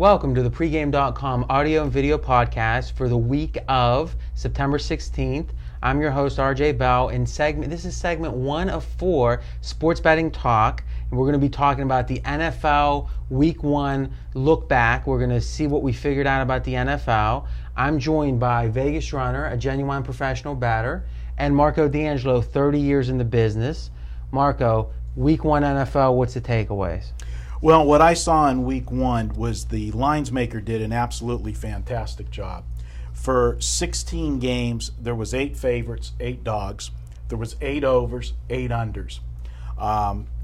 Welcome to the pregame.com audio and video podcast for the week of September 16th. I'm your host, RJ Bell, and this is segment 1 of 4, Sports Betting Talk. And we're going to be talking about the NFL Week 1 look back. We're going to see what we figured out about the NFL. I'm joined by Vegas Runner, a genuine professional bettor, and Marco D'Angelo, 30 years in the business. Marco, Week 1 NFL, what's the takeaways? Well, what I saw in Week 1 was the lines maker did an absolutely fantastic job. For 16 games, there was 8 favorites, 8 dogs. There was 8 overs, 8 unders.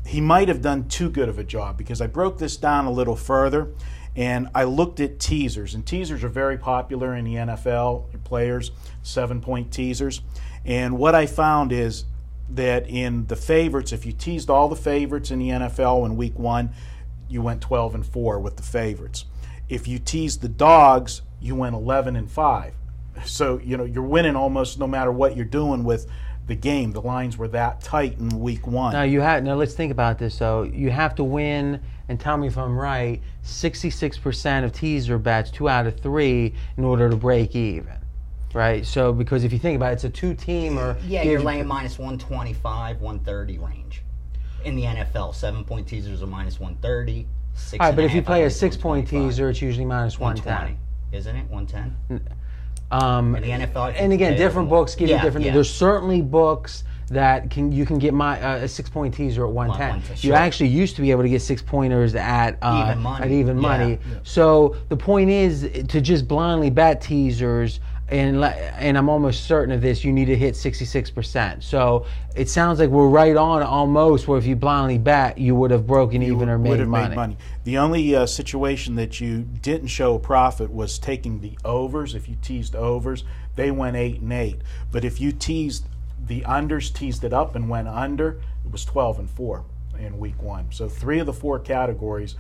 He might have done too good of a job because I broke this down a little further and I looked at teasers. And teasers are very popular in the NFL, players, 7-point teasers. And what I found is that in the favorites, if you teased all the favorites in the NFL in Week 1, you went 12-4 with the favorites. If you teased the dogs, you went 11-5. So, you're winning almost no matter what you're doing with the game. The lines were that tight in Week 1. Now let's think about this, though. You have to win, and tell me if I'm right, 66% of teaser bets, 2 out of 3, in order to break even. Right? So, because if you think about it, it's a 2-teamer. Yeah, you're laying minus 125, 130 range. In the NFL, 7-point teasers are minus 130. All right, but if you play a 6-point teaser, it's usually minus 110. Isn't it? 110? In the NFL. And again, different books give you different. Yeah. There's certainly books that you can get a 6-point teaser at 110. Sure. You actually used to be able to get 6-pointers at even money. Yeah. So the point is to just blindly bet teasers. And I'm almost certain of this, you need to hit 66%. So it sounds like we're right on almost where if you blindly bet, you would have broken even or made money. The only situation that you didn't show a profit was taking the overs. If you teased overs, they went 8-8. But if you teased the unders, teased it up and went under, it was 12-4 in Week 1. So 3 of the 4 categories,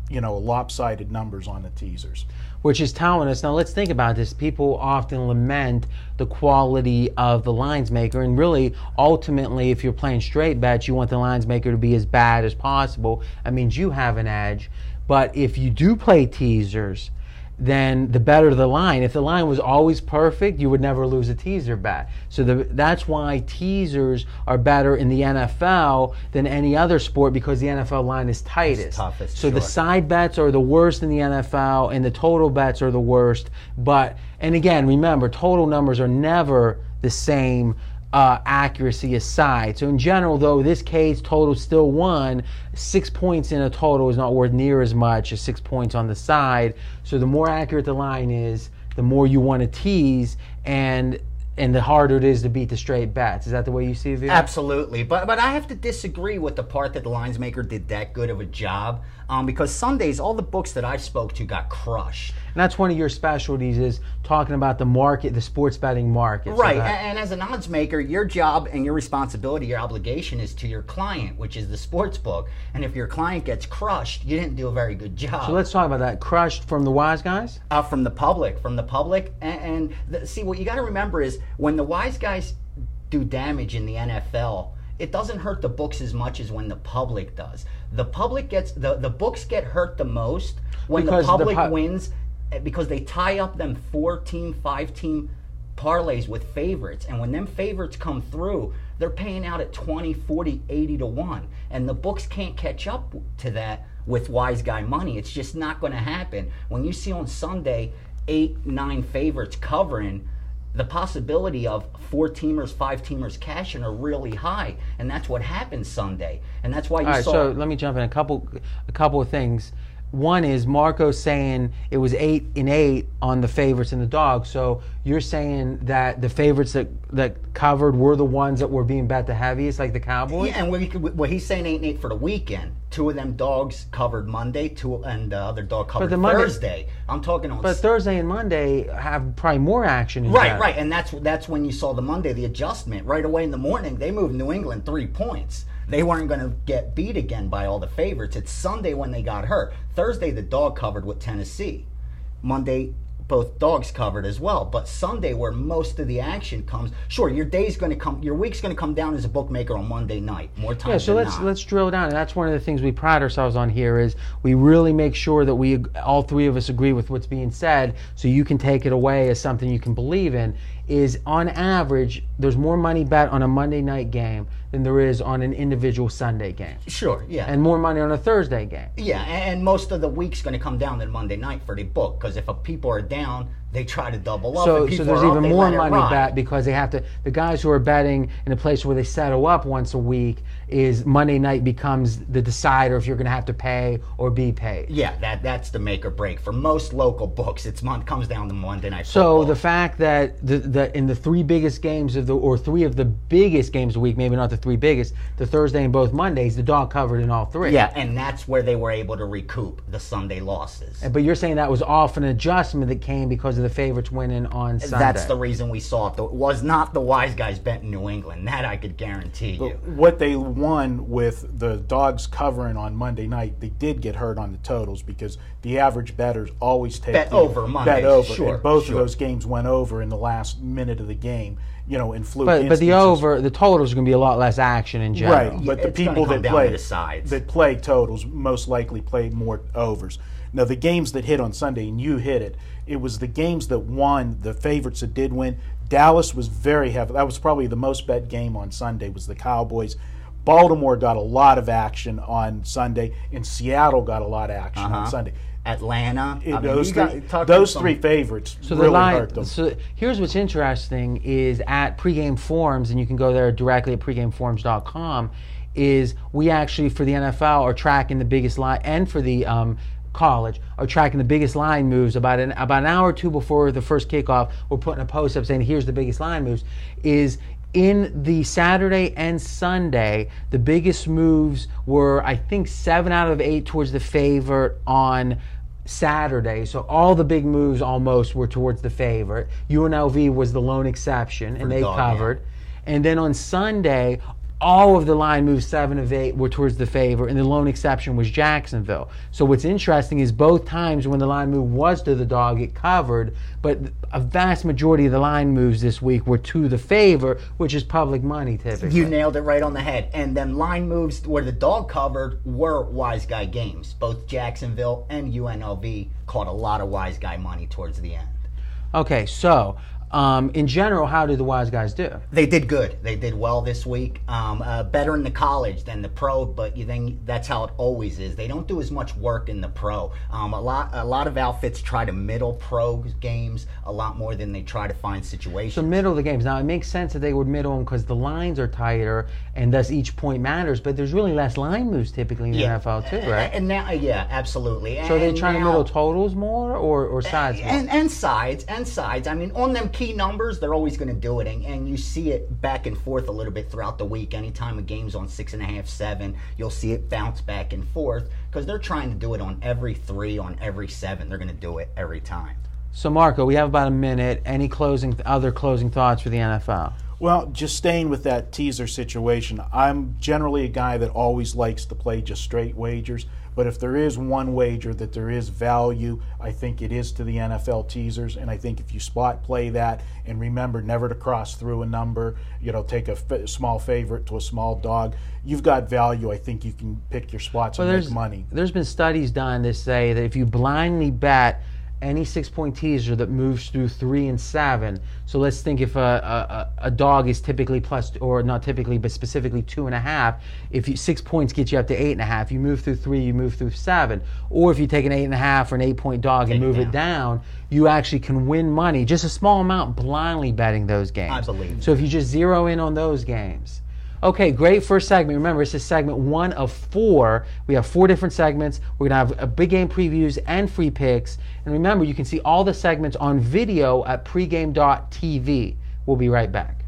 lopsided numbers on the teasers. Which is telling us, now let's think about this, people often lament the quality of the lines maker, and really, ultimately, if you're playing straight bets, you want the lines maker to be as bad as possible. That means you have an edge. But if you do play teasers, then the better the line. If the line was always perfect, you would never lose a teaser bet. So that's why teasers are better in the NFL than any other sport, because the NFL line is tightest. It's toughest, so sure. The side bets are the worst in the NFL, and the total bets are the worst. And again, remember, total numbers are never the same accuracy aside. So in general, though, this case, total still won. 6 points in a total is not worth near as much as 6 points on the side. So the more accurate the line is, the more you want to tease, and the harder it is to beat the straight bets. Is that the way you see it? Absolutely. But I have to disagree with the part that the lines maker did that good of a job, because Sundays, all the books that I spoke to got crushed. And that's one of your specialties, is talking about the market, the sports betting market. Right, and as an odds maker, your job and your responsibility, your obligation is to your client, which is the sports book. And if your client gets crushed, you didn't do a very good job. So let's talk about that. Crushed from the wise guys? From the public. See, what you got to remember is when the wise guys do damage in the NFL, it doesn't hurt the books as much as when the public does. The public gets the books get hurt the most when the public wins, because they tie up them 4-team, 5-team parlays with favorites, and when them favorites come through, they're paying out at 20, 40, 80 to 1, and the books can't catch up to that with wise guy money. It's just not going to happen. When you see on Sunday 8, 9 favorites covering, the possibility of 4-teamers, 5-teamers cashing are really high, and that's what happened Sunday, and that's why you saw. So let me jump in a couple of things. One is Marco saying it was 8-8 on the favorites and the dogs. So you're saying that the favorites that covered were the ones that were being bet the heaviest, like the Cowboys? Yeah, and he's saying 8-8 for the weekend. 2 of them dogs covered Monday, and the other dog covered Thursday. I'm talking on. But Thursday and Monday have probably more action. Right, and that's when you saw the Monday, the adjustment. Right away in the morning, they moved New England 3 points. They weren't going to get beat again by all the favorites. It's Sunday when they got hurt. Thursday, the dog covered with Tennessee. Monday, both dogs covered as well. But Sunday, where most of the action comes, sure, your week's going to come down as a bookmaker on Monday night more times. Yeah, so let's drill down, and that's one of the things we pride ourselves on here is we really make sure that we all three of us agree with what's being said, so you can take it away as something you can believe in. Is on average, there's more money bet on a Monday night game than there is on an individual Sunday game. Sure, yeah. And more money on a Thursday game. Yeah, and most of the week's going to come down than Monday night for the book, because if people are down, they try to double up. So if there's are even up, more they let it money ride. bet because they have to. The guys who are betting in a place where they settle up once a week is Monday night becomes the decider if you're going to have to pay or be paid. Yeah, that's the make or break for most local books. Comes down to Monday night. So football. the fact that in the three biggest games three of the biggest games of the week, maybe not the three biggest, the Thursday and both Mondays, the dog covered in all three. Yeah, and that's where they were able to recoup the Sunday losses. But you're saying that was off an adjustment that came because of the favorites winning on Sunday. That's the reason we saw it. It was not the wise guys betting New England. That I could guarantee you. What they won with the dogs covering on Monday night, they did get hurt on the totals because the average bettors always take Bet over Monday. Bet over. Sure, and both sure. of those games went over in the last minute of the game. In fluke But instances. the totals are going to be a lot less action in general. Right, but Yeah, the it's gonna people come that down to the sides. play totals most likely play more overs. Now the games that hit on Sunday, and you hit it, it was the games that won, the favorites that did win. Dallas was very heavy. That was probably the most bet game on Sunday was the Cowboys. Baltimore got a lot of action on Sunday, and Seattle got a lot of action on Sunday. Atlanta. Those three favorites really hurt them. So here's what's interesting is at pregame forums, and you can go there directly at pregameforums.com, is we actually for the NFL are tracking the biggest line, and for the college are tracking the biggest line moves about an hour or two before the first kickoff. We're putting a post up saying here's the biggest line moves. Is in the Saturday and Sunday, the biggest moves were, I think, 7 out of 8 towards the favorite on Saturday. So all the big moves almost were towards the favorite. UNLV was the lone exception, and they covered. And then on Sunday, all of the line moves 7 of 8 were towards the favor, and the lone exception was Jacksonville. So what's interesting is both times when the line move was to the dog, it covered, but a vast majority of the line moves this week were to the favor, which is public money typically. You nailed it right on the head. And then line moves where the dog covered were wise guy games. Both Jacksonville and UNLV caught a lot of wise guy money towards the end. Okay, so in general, how did the wise guys do? They did good. They did well this week. Better in the college than the pro, but you think that's how it always is. They don't do as much work in the pro. A lot of outfits try to middle pro games a lot more than they try to find situations. So middle of the games. Now it makes sense that they would middle them because the lines are tighter and thus each point matters. But there's really less line moves typically in the NFL too, right? And now, yeah, absolutely. So they're trying to middle totals more or sides more? And sides. I mean, on them key numbers, they're always going to do it, and you see it back and forth a little bit throughout the week. Anytime a game's on 6.5, 7, you'll see it bounce back and forth because they're trying to do it on every 3, on every 7. They're going to do it every time. So Marco, we have about a minute. Any other closing thoughts for the NFL? Well, just staying with that teaser situation, I'm generally a guy that always likes to play just straight wagers. But if there is one wager that there is value, I think it is to the NFL teasers. And I think if you spot play that and remember never to cross through a number, take a small favorite to a small dog, you've got value. I think you can pick your spots and make money. There's been studies done that say that if you blindly bet any 6-point teaser that moves through 3 and 7. So let's think if a dog is typically plus, or not typically, but specifically 2.5. If 6 points get you up to 8.5, you move through 3, you move through 7. Or if you take an 8.5 or an 8-point dog and move it down, you actually can win money, just a small amount, blindly betting those games. I believe. So if you just zero in on those games. Okay, great first segment. Remember, this is segment 1 of 4. We have 4 different segments. We're going to have a big game previews and free picks. And remember, you can see all the segments on video at pregame.tv. We'll be right back.